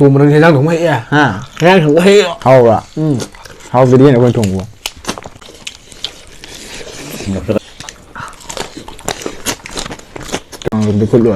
ตัวมันใช้ย่างถุงให้อ่ะฮะย่างถุงให้เอาละเอาไปเรียนเอาคนถุงกูต้องไปคุยเลย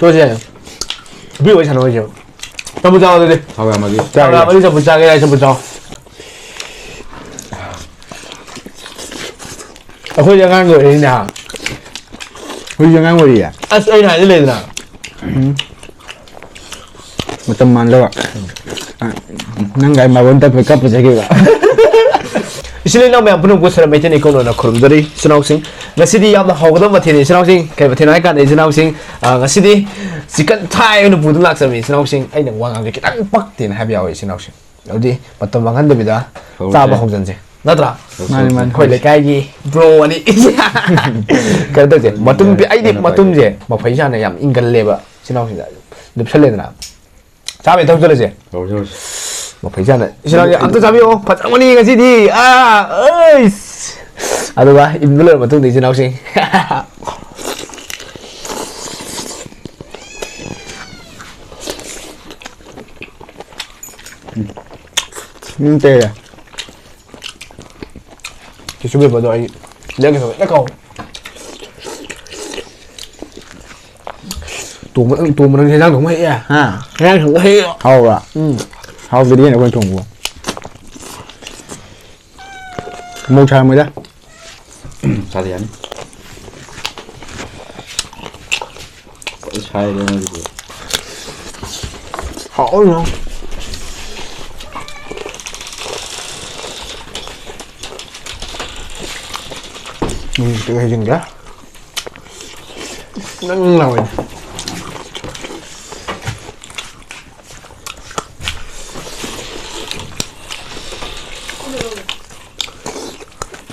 多少钱？比我强多少？怎么着的？好干嘛的？好干嘛的？怎么加给还是不着？会讲安国人的，会讲安国人啊？啊，是哪里来的？我怎么了？นั่งไงมาวันแต่ไปกับไปเจอกัน इसलिए ना मैं अपने को सर में चने को ना खुरम दरी सुनाओ Singh ngасidi yamna hawgdam mathini sunaw sing kai bathinai kan sunaw sing ngасidi chicken thai nu budum lak sami sunaw sing aina wangang de kitang pak tin habi yawi sunaw sing odi patam wangan de bida chaba hawjan je natra mani mani khoi le kai gi bro ani kai de je matum bi ai di matum je ma phai sha na yam ingal le ba sunaw sing da lip chale na chabe taw chale je ma phai sha na sunaw je amta chabi o phatangmani ngасidi oi aduga ibnuler matung di sunaw sing tê à thì chuẩn bị vào đội lên cái rồi cầu tụi mình đang không hay à ha đang không hay hầu à hầu về đi là con trùng của mua chai mới đó sao thì anh có chai đây là gì họ luôn tự hay dừng đó nắng nồi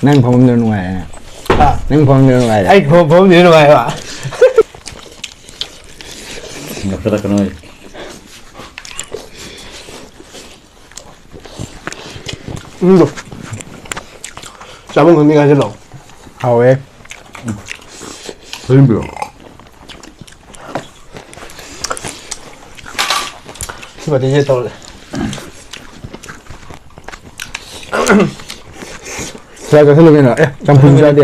นั่งพร้อมเดินไหวนั่งพร้อมเดินไหว anh không đi rồi ạ nhập ra cái này được chào mừng mình ăn lẩu hầu ấy hơi biểu xin mời đi tôi ra cái thứ này là trong phun ra đi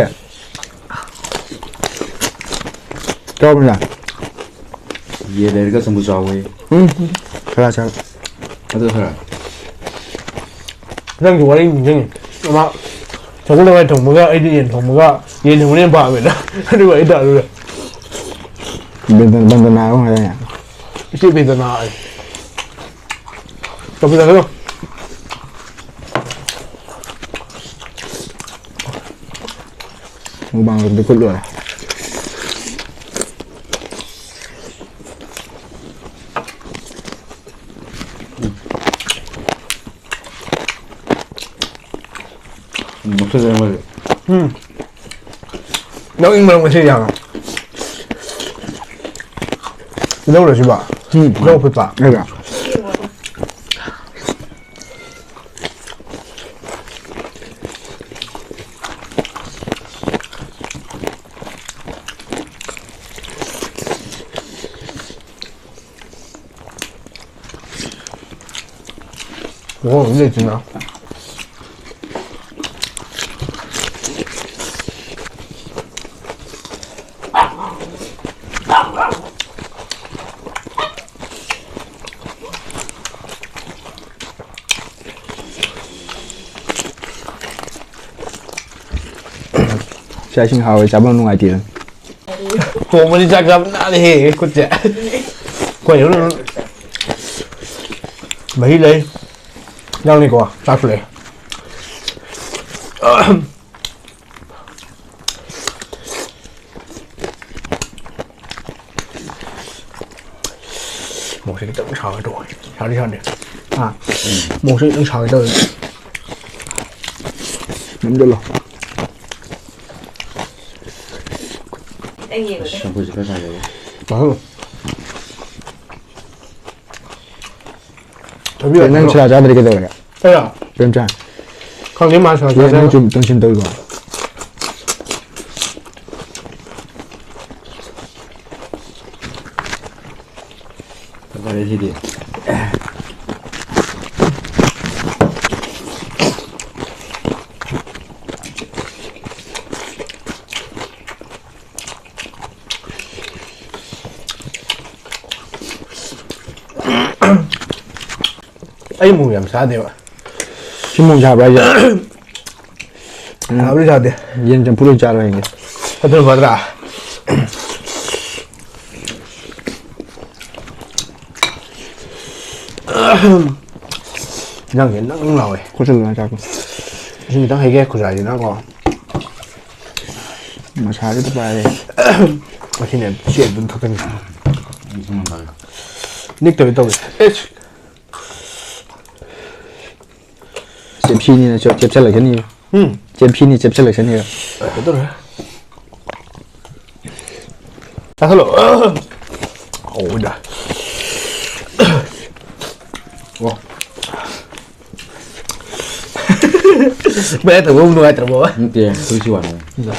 cho mình là ये देर का समझ आओगे khá sao अरे है đang chủ đi mình chứ mà chúng tôi thùng một cái ấy đi thùng một cái nhìn thùng lên bờ vậy đó đi vậy đợi rồi bên bên nào không hay nhỉ chứ bây giờ nào còn bây giờ không mua bằng được cột lửa một số người nấu in bằng cái gì à nấu rồi chứ bà nấu phải bà đây cả 오, 근데 있구나. Chai sinh hào chả bao ngoài tiền 또 머리 작업 나네 그때 quẩy nó mấy lấy nhau này quả tao lấy một cái tấm sào cái rồi sao đi hơn được à một cái tấm sào cái rồi nắm được rồi 샴푸 좀 해줘야 돼. 저비가 năng chả ra đây cái đâu này đây à bên trái không nếu mà sao nó chụp tông trên tôi rồi Ada sini. Ai mù làm sao vậy? Simon chả bây giờ. Nào đi sao đi? Yên chẳng phụ chả rồi anh. Cái thứ vật ra. Nhang cái nó cũng lâu rồi. Có sự là chắc. Chúng ta hay cái của gì nó còn. Mà chả đi tập bài. Mà khi này chuyện vẫn thật tình. Musim mana? Nick tới đâu? Chép chi này chép sẽ lại cái gì? Chép chi này chép sẽ lại cái gì? Cái đó rồi. Ta thôi lộ. Ôi trời. Wow. Bé thằng nuôi thằng bố. Nanti tôi siwan. Dạ.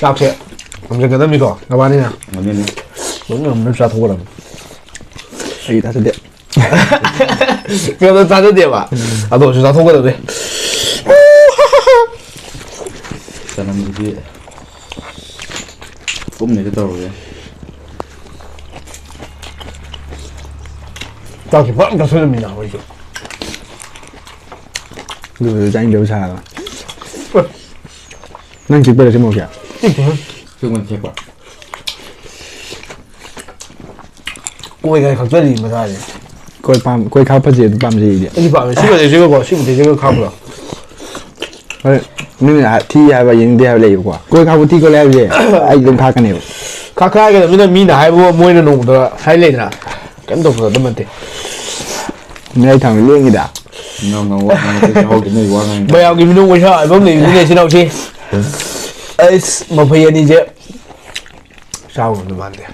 Đọc chị. Làm gì cái đó mi có. Các bạn đi nào. Mana ni? Đúng là nó ra thua rồi. Ấy ta sẽ điện. Cái đó ra được điểm à? À tôi ra thua rồi đi. Sana mesti. Cũng này tôi rồi. Tao chỉ vẫn cho số mình nào vậy chứ. Rồi danh đều xả rồi. Năng chỉ bây giờ sẽ một kìa. Chứ mình check qua. Cô ấy không chơi gì mà ra vậy. Coi khao phát gì gì Cái gì bảo mình cái có, xin một cái không được. Mình là thi hay là những điều lấy quá. Coi khao thi có lấy gì? Ai cũng khao cái này. Khá cái là mình mina hay mua nó nung đó hay lên nè. Cái đồ đó mình thì. Ngay thằng liên gì đã. Ngầu cái hậu cái này quá ngay. Bây giờ cái mình nung sao? Bấm này cái này xin đâu chi? Ấy mà phải đi chứ. Sao rồi mà đi.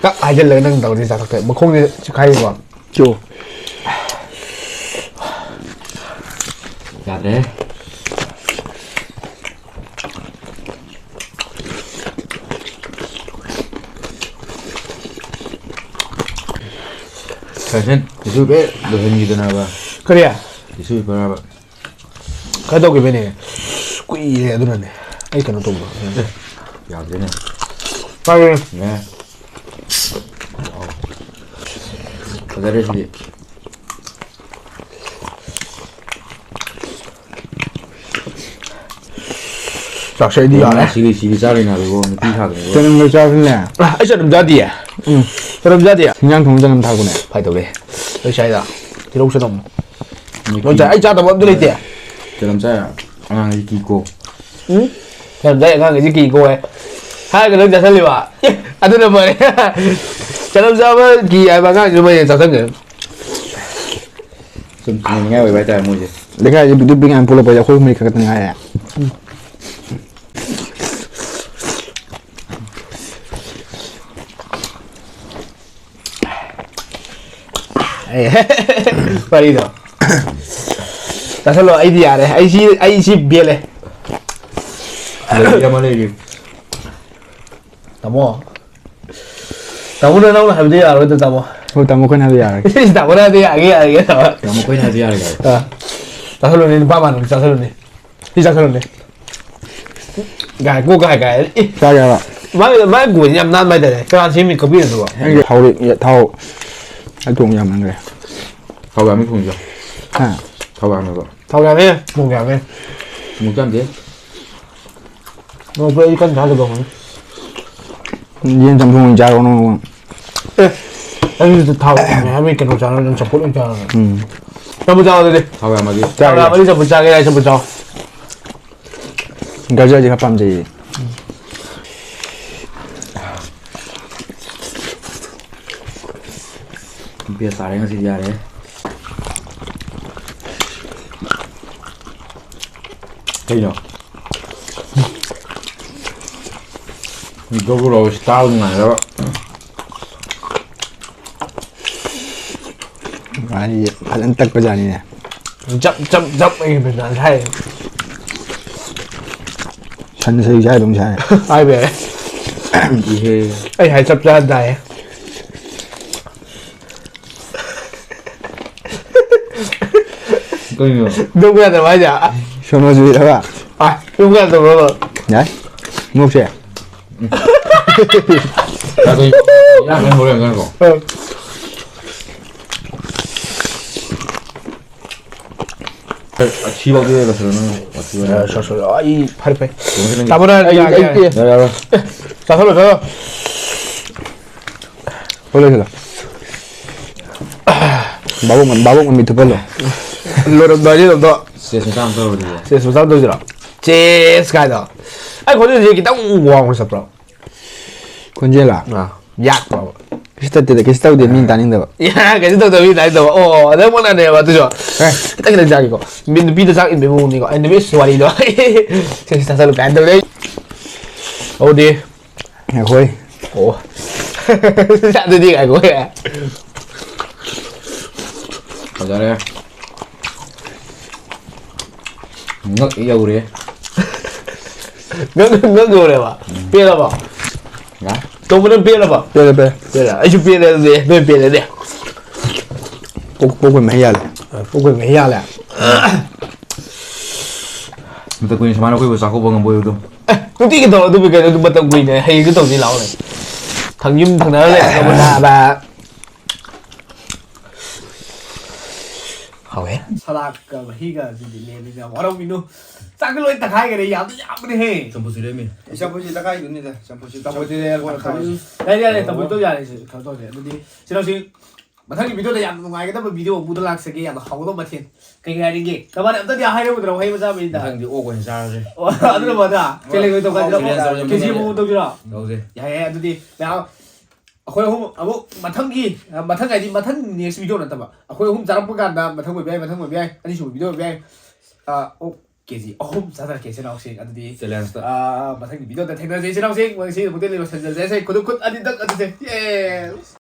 Các ai chơi lớn năng đầu thì sao thế? Mà không thì khai quá. Chưa. Gạt đấy. Kasen, itu be dosen gitu napa? Cái à? Itu berapa? Cái đâu cái bên này. Quỷ này đó này. Ấy cái nó tụng. Gạt đấy này. Bao nhiêu? Nè. Có ra đây gì? Sao sẽ đi à? Sili ra đây nào rồi, nó tí khác rồi. Cho nên người cho thế này. Ấy sao làm ra đi à? Sao làm ra đi à? 그냥 동전 타고 네. Phải đâu đi. Tôi sai rồi. Thì đâu sẽ đồng. Nó chạy cha tao vẫn đi tiền. Cho làm sao? Anh đi Kiko. Làm ra cái gì kỳ cô ấy. Hai cái nước trả thân liệu à? À tôi làm vậy. Chả làm sao mà kỳ ai mà ngang như bây giờ trả thân nữa. Mình nghe về bài tài mua gì? 내가 이제 빙안 불러 보자. 호흡이 같은 거야. Phải đi rồi. Trả thân lộ idea này. Ai chỉ biết này. Dia mana dia? Tamo. Tamo na nang làm gì à rồi tamo. 뭐 따먹고 나도 야. Tamo na đi à cái đó. Kamu kau ini dia lagi. Trả thân lộ này ba bạn trả thân lộ này. Đi trả thân lộ này. Gài cô gài. 자기가 Má của nhầm nan mày đây. Cái anh chỉ mình có biết rồi. 이게 타오 동양만 그래. Kau kami pun juga. 아. Kau kami kau. Thao gà đi, mùng gà đi. 100 dia. Nó với con cá được không? 이엔 점풍은 자고는 Anh thao hay mình cái đồ cháo nó chọc cốt lên cháo. 음. Cho một cháo đi. Kau kami dia. Cháo là bây giờ một cháo cái này cho một cháo. 가져야지 갑밤지. Biasa yang sih dia deh. Kayaknya. Itu kalau setahun nggak ya? 아니 발은 딱 거지 아니냐. Chậm anh mình làm hay. 산세이 잘 동잘. ai về 이해. ai hãy sắp ra này 그러니까 đúng ra rồi bây giờ 쇼노즈이라가. đúng ra rồi rồi 네? 먹지. 나도 야는 노래 안 가는 거. 지박에 가서는 어떻게 Ờ, sao sao ai phải phải 동생이 cảm ơn anh 아이, 아이, dạ 야야. sao thôi rồi 올려주라. 마법만 밑에 걸로. rồi đồng đội chứ đồng đội 세상 사람 떨어지고. sẽ số sao tôi rồi chết cái đó anh có gì cái tóc hoàng sập rồi 건젤라. à giặc rồi 게스트 때 민 다닌다. ya cái tôi tôi này tôi oh đấy món này mà tôi rồi cái tay cái giặc cái mình bị giặc mình muốn này anh biết số đi đó sẽ sao sao cái đấy ô đi 야, 거의. 오 sao tôi đi cái của em 잘해. 이게 우리. ngớ người này mà biết là bảo 나? tôi vẫn biết là bảo 빼래, 빼. biết là anh chưa biết là gì tôi biết là gì 꼭 해야 돼. không cần nghĩ ra là 근데 그냥 저만하고 이거 자꾸 보는 뭐여도. tôi tin cái đầu tôi bị cái tôi bật tàu quỳ này hay cái tàu đi lão này thằng nhum thằng đó này thằng là bà hầu hết 살아가 희가 진짜 와라미노 짝을 왜 딱 하게 돼 야도 야무리 해 전부 수렴이. 샴푸시 따가 있는데. 샴푸시 đây tập tôi giờ này khởi tôi để đi xin đâu xin mà thằng video này làm ngoài cái tập video bu tôi lạc sẽ cái làm không có mà thiên cái ngày đi kì các bạn em tất cả hay đâu mà đâu hay mà sao mình đã 당기 오고 해자를. anh nó mà đã cái này người tôi cái đó cái gì bu tôi chưa 나오지. 야야 đi nào khôi hôm mà thằng ngày đi mà thằng nhiều video này tập à khôi hôm 잘한 번 간다 mà thằng mười 배 anh chụp video 배 ô cái gì hôm sao cái gì nào xin anh đi 셀렌스타. mà thằng video này thành ra gì nào xin mà xin một tên là thành ra gì cũng anh đi tất anh đi yes